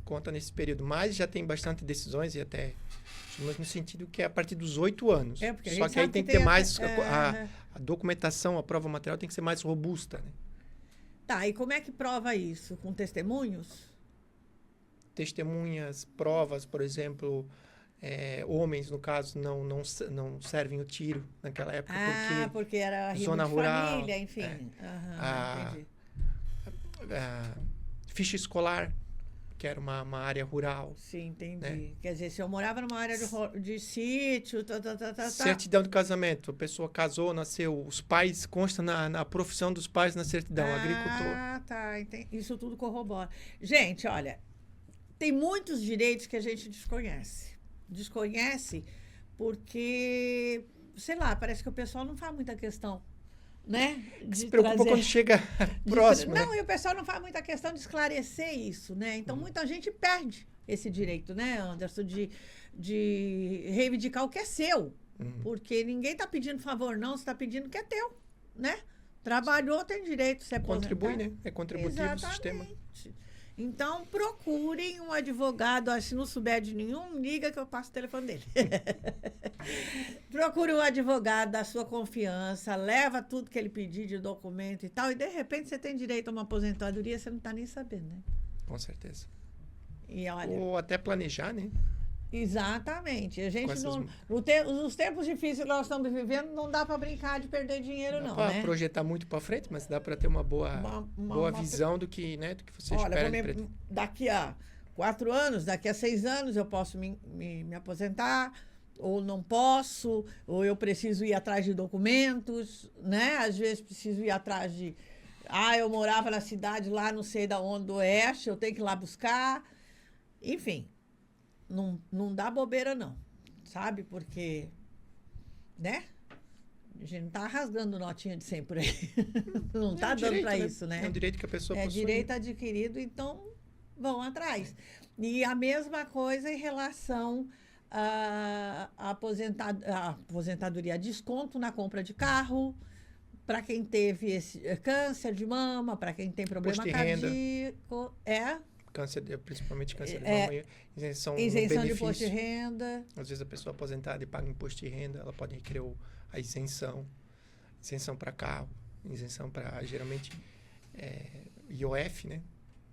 Conta nesse período. Mas já tem bastante decisões e até... no sentido que é a partir dos 8 anos. Só que aí tem que ter mais... A documentação, a prova material tem que ser mais robusta, né? Tá, e como é que prova isso? Com testemunhos? Testemunhas, provas, por exemplo... homens, no caso, não servem o tiro naquela época. Porque era zona de rural, família, enfim. Entendi. Ficha escolar, que era uma área rural. Sim, entendi. Né? Quer dizer, se eu morava numa área de sítio... Certidão de casamento. A pessoa casou, nasceu. Os pais, consta na profissão dos pais na certidão. Agricultor. Tá. Entendi. Isso tudo corrobora. Gente, olha, tem muitos direitos que a gente desconhece porque, sei lá, parece que o pessoal não faz muita questão, né? Se preocupa quando chega próximo, né? Não, e o pessoal não faz muita questão de esclarecer isso, né? Então, muita gente perde esse direito, né, Anderson, de reivindicar o que é seu. Porque ninguém está pedindo favor, não, você está pedindo o que é teu, né? Trabalhou, tem direito de se aposentar. Contribui, né? É contributivo o sistema. Então, procurem um advogado. Se não souber de nenhum, liga que eu passo o telefone dele. Procure um advogado da sua confiança, leva tudo que ele pedir de documento e tal, e de repente você tem direito a uma aposentadoria, você não está nem sabendo, né? Com certeza. E olha, ou até planejar, né? Exatamente. A gente os tempos difíceis que nós estamos vivendo, não dá para brincar de perder dinheiro, não, né? Projetar muito para frente, mas dá para ter uma boa visão do que você espera. Daqui a 4 anos, daqui a 6 anos, eu posso me aposentar, ou não posso, ou eu preciso ir atrás de documentos, né? Às vezes preciso ir atrás de... eu morava na cidade lá, não sei da onde, do oeste, eu tenho que ir lá buscar. Enfim... Não dá bobeira, não, sabe? Porque, né? A gente não tá rasgando notinha de 100 por aí. Não tá dando para isso, né? É um direito que a pessoa possui. É direito adquirido, então vão atrás. E a mesma coisa em relação à aposentadoria, desconto na compra de carro, para quem teve esse câncer de mama, para quem tem problema Imposto de renda. cardíaco, Principalmente câncer de mama, isenção no isenção de benefício. imposto de renda. Às vezes a pessoa aposentada e paga imposto de renda, ela pode requerer a isenção para carro, isenção para, geralmente, IOF, né?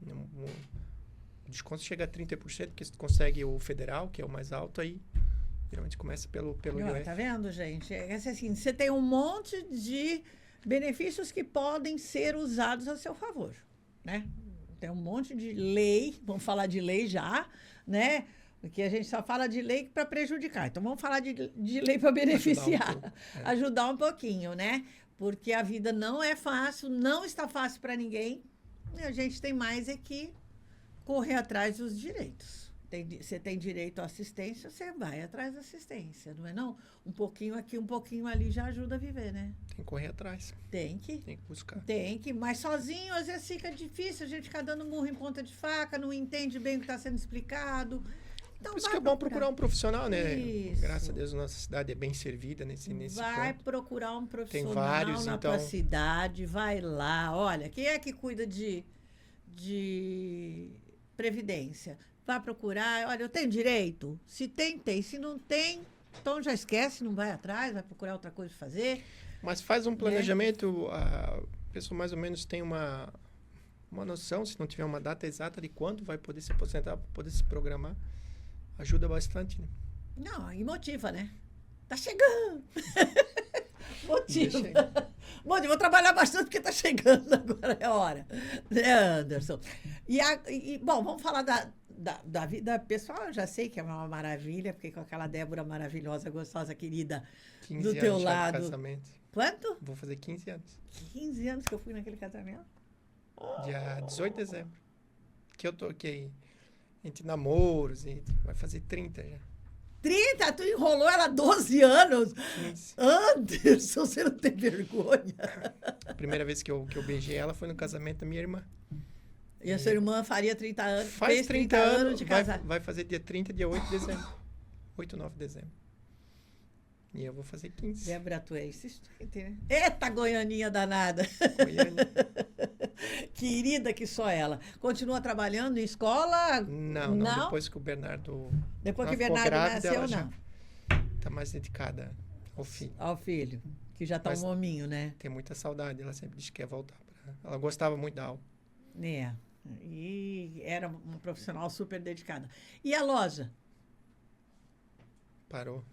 O desconto chega a 30%, porque você consegue o federal, que é o mais alto, aí geralmente começa pelo IOF. Tá vendo, gente? Assim, você tem um monte de benefícios que podem ser usados a seu favor, né? Tem um monte de lei, vamos falar de lei já, né? Porque a gente só fala de lei para prejudicar. Então, vamos falar de lei para beneficiar. Ajudar um pouquinho, né? Porque a vida não é fácil, não está fácil para ninguém. E a gente tem mais é que correr atrás dos direitos. Você tem direito à assistência, você vai atrás da assistência, não é não? Um pouquinho aqui, um pouquinho ali já ajuda a viver, né? Tem que correr atrás. Tem que buscar. Tem que, mas sozinho às vezes fica difícil, a gente fica dando murro em ponta de faca, não entende bem o que está sendo explicado. Então, por isso que é bom procurar um profissional, né? Isso. Graças a Deus, a nossa cidade é bem servida nesse Vai ponto. procurar um profissional Tem vários, na tua cidade, vai lá. Olha, quem é que cuida de previdência? Vai procurar. Olha, eu tenho direito? Se tem, tem. Se não tem, então já esquece, não vai atrás, vai procurar outra coisa para fazer. Mas faz um planejamento, a pessoa mais ou menos tem uma noção, se não tiver uma data exata de quando vai poder se aposentar, para poder se programar. Ajuda bastante, né? Não, e motiva, né? Tá chegando! Motiva. Bom, eu vou trabalhar bastante porque tá chegando, agora é a hora. Né, Anderson? Bom, vamos falar da vida pessoal. Eu já sei que é uma maravilha, porque com aquela Débora maravilhosa, gostosa, querida, 15 do anos teu já lado. de casamento. Quanto? Vou fazer 15 anos. 15 anos que eu fui naquele casamento? Dia 18 de dezembro. Que eu tô aqui entre namoros, e vai fazer 30 já. 30? Tu enrolou ela 12 anos? 15. Anderson, você não tem vergonha? A primeira vez que eu beijei ela foi no casamento da minha irmã. E a sua irmã faria 30 anos? Faz fez 30 anos de casar. vai fazer dia 30, dia 8 de dezembro. 8, 9 de dezembro. E eu vou fazer 15. Débora, tu é insistente, né? Eita, goianinha danada. Goiânia. Querida que só ela. Continua trabalhando em escola? Não. Depois que o Bernardo... Depois que o ficou Bernardo grávida, nasceu, ela não. Tá mais dedicada ao filho. Ao filho, que já tá um hominho, né? Tem muita saudade. Ela sempre diz que quer voltar. Ela gostava muito da aula. É. E era uma profissional super dedicada. E a loja? Parou.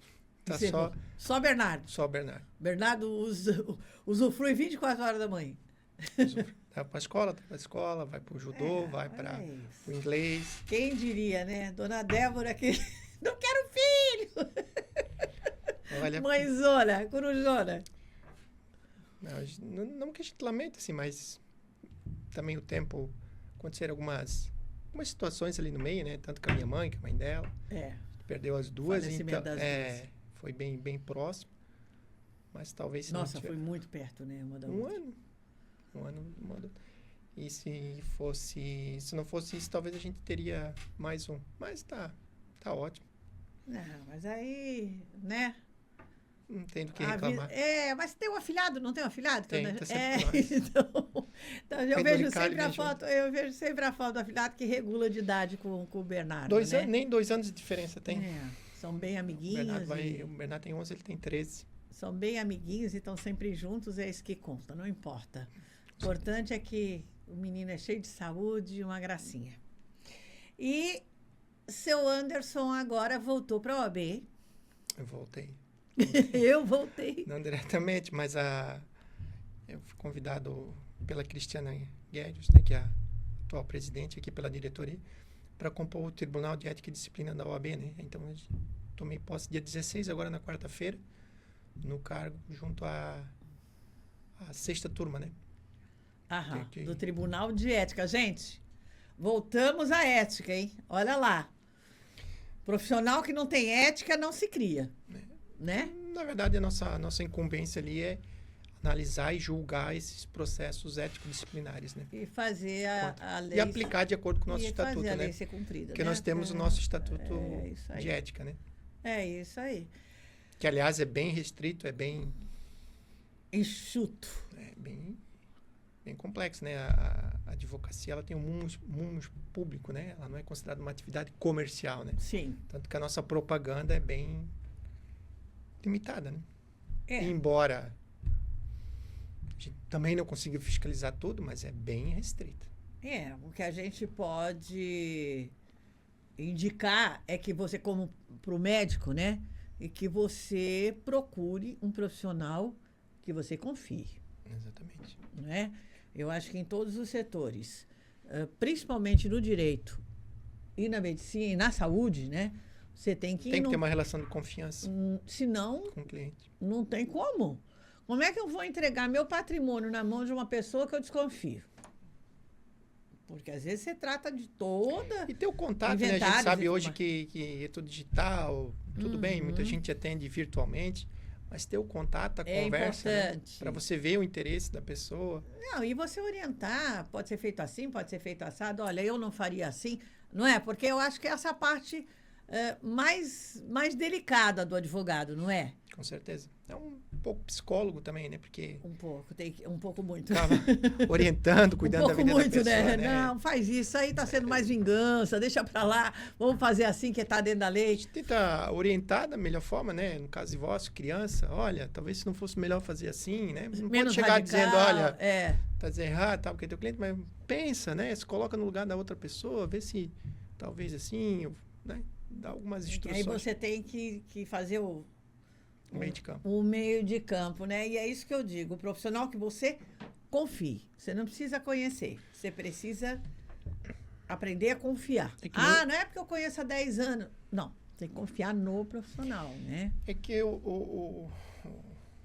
Tá só Bernardo. Só Bernardo. Bernardo usufrui 24 horas da manhã. Vai pra escola, vai pro judô, vai para o inglês. Quem diria, né? Dona Débora que não quero filho. Olha, mãezona, corujona. Não que a gente lamenta, assim, mas também o tempo, aconteceram algumas situações ali no meio, né? Tanto com a minha mãe, com a mãe dela. Perdeu as duas. Então, das duas. Foi bem próximo. Mas talvez... Nossa, foi muito perto, né? Uma da outra. Um ano mandou. E se não fosse isso, talvez a gente teria mais um. Mas tá ótimo. Não, mas aí, né? Não tem do que reclamar. Mas tem um afilhado, não tem um afilhado? Tem, né? tá sempre então eu vejo sempre a foto do afilhado que regula de idade com o Bernardo. Nem 2 anos de diferença tem. São bem amiguinhos. O Bernardo tem 11, ele tem 13. São bem amiguinhos e estão sempre juntos, é isso que conta, não importa. O importante é que o menino é cheio de saúde e uma gracinha. E seu Anderson agora voltou para a OAB. Eu voltei. Eu voltei. Não diretamente, mas eu fui convidado pela Cristiana Guedes, né, que é a atual presidente aqui pela diretoria, para compor o Tribunal de Ética e Disciplina da OAB, né? Então, eu tomei posse dia 16, agora na quarta-feira, no cargo junto à 6ª turma, né? Do Tribunal de Ética. Gente, voltamos à ética, hein? Olha lá. Profissional que não tem ética não se cria, né? Na verdade, a nossa incumbência ali é analisar e julgar esses processos ético-disciplinares, né? E fazer a lei... E aplicar de acordo com o nosso estatuto, fazer a lei né? ser cumprida, Porque né? nós temos o nosso estatuto de ética, né? É isso aí. Que, aliás, é bem restrito, é bem enxuto. É bem complexo, né? A advocacia, ela tem um mundo público, né? Ela não é considerada uma atividade comercial, né? Sim. Tanto que a nossa propaganda é bem limitada, né? É. Embora a gente também não consiga fiscalizar tudo, mas é bem restrita. O que a gente pode indicar é que você, como para o médico, né? E que você procure um profissional que você confie. Exatamente. Né? Eu acho que em todos os setores, principalmente no direito e na medicina e na saúde, né? Você tem que ter uma relação de confiança senão, com o cliente. Não tem como. Como é que eu vou entregar meu patrimônio na mão de uma pessoa que eu desconfio? Porque às vezes você trata de toda... E ter o contato, né? A gente sabe hoje que é tudo digital, tudo bem, muita gente atende virtualmente, mas ter o contato, a conversa, né? Para você ver o interesse da pessoa. Não, e você orientar, pode ser feito assim, pode ser feito assado, olha, eu não faria assim, não é? Porque eu acho que essa parte mais delicada do advogado, não é? Com certeza. É um pouco psicólogo também, né? Porque... Um pouco muito. Acaba orientando, cuidando da vida da pessoa, né? Não, faz isso, aí está sendo mais vingança, deixa para lá, vamos fazer assim que está dentro da lei. A gente tenta orientar da melhor forma, né? No caso de divórcio, criança, olha, talvez se não fosse melhor fazer assim, né? Não menos pode chegar radical, dizendo, olha, tá dizendo errado, tá, porque é teu cliente, mas pensa, né? Se coloca no lugar da outra pessoa, vê se talvez assim, né? Dá algumas instruções. Aí você tem que fazer o meio de campo. O meio de campo, né? E é isso que eu digo, o profissional que você confie. Você não precisa conhecer, você precisa aprender a confiar. Não é porque eu conheço há 10 anos. Não, tem que confiar no profissional, né? É que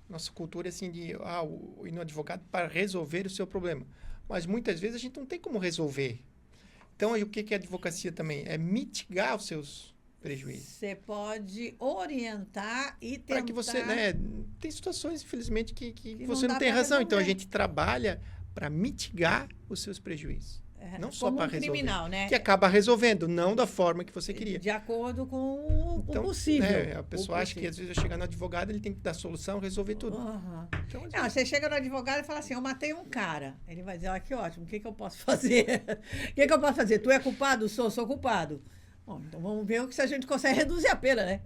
nossa cultura é assim de ir no advogado para resolver o seu problema. Mas muitas vezes a gente não tem como resolver. Então, o que é a advocacia também? É mitigar os seus prejuízo. Você pode orientar e tentar... Para que você, né? Tem situações, infelizmente, que você não tem razão. Então, a gente trabalha para mitigar os seus prejuízos. Não só para resolver. Criminal, né? Que acaba resolvendo, não da forma que você queria. De acordo com o possível. Né, a pessoa acha que, às vezes, ao chegar no advogado, ele tem que dar solução, resolver tudo. Então, não, você chega no advogado e fala assim, eu matei um cara. Ele vai dizer, que ótimo, o que eu posso fazer? O que eu posso fazer? Tu é culpado? Sou culpado. Bom, então vamos ver se a gente consegue reduzir a pena, né?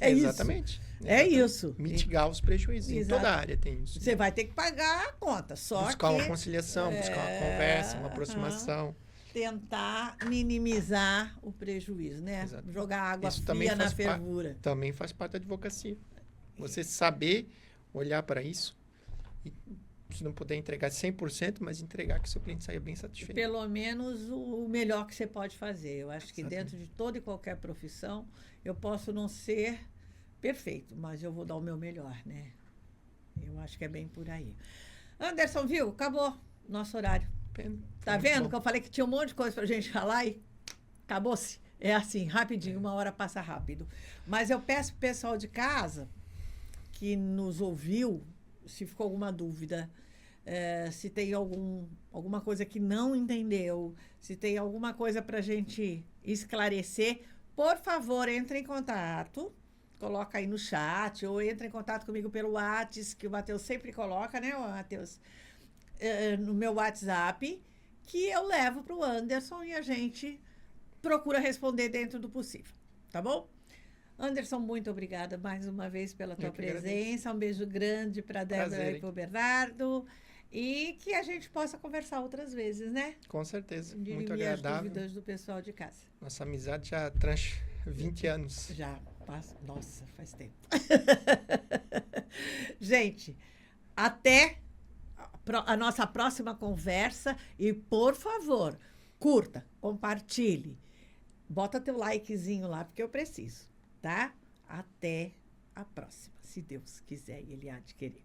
Exatamente. É isso. Mitigar os prejuízos. Em toda a área tem isso. Você vai ter que pagar a conta. Buscar uma conciliação, buscar uma conversa, uma aproximação. Tentar minimizar o prejuízo, né? Exato. Jogar água fria na fervura. Também faz parte da advocacia. Você saber olhar para isso e, se não puder entregar 100%, mas entregar que o seu cliente saia bem satisfeito. Pelo menos o melhor que você pode fazer. Eu acho que dentro de toda e qualquer profissão, eu posso não ser perfeito, mas eu vou dar o meu melhor, né? Eu acho que é bem por aí. Anderson, viu? Acabou nosso horário. Tá vendo que eu falei que tinha um monte de coisa pra gente falar e acabou-se? É assim, rapidinho, uma hora passa rápido. Mas eu peço pro pessoal de casa que nos ouviu, se ficou alguma dúvida, se tem alguma coisa que não entendeu, se tem alguma coisa para a gente esclarecer, por favor, entre em contato, coloca aí no chat, ou entre em contato comigo pelo WhatsApp, que o Matheus sempre coloca, né, Matheus? No meu WhatsApp, que eu levo para o Anderson e a gente procura responder dentro do possível, tá bom? Anderson, muito obrigada mais uma vez pela tua presença. Um beijo grande para a Débora e para o Bernardo. E que a gente possa conversar outras vezes, né? Com certeza. Muito agradável. As dúvidas do pessoal de casa. Nossa amizade já trancha 20 anos. Já passa. Nossa, faz tempo. Gente, até a nossa próxima conversa. E, por favor, curta, compartilhe. Bota teu likezinho lá, porque eu preciso. Tá? Até a próxima, se Deus quiser e Ele há de querer.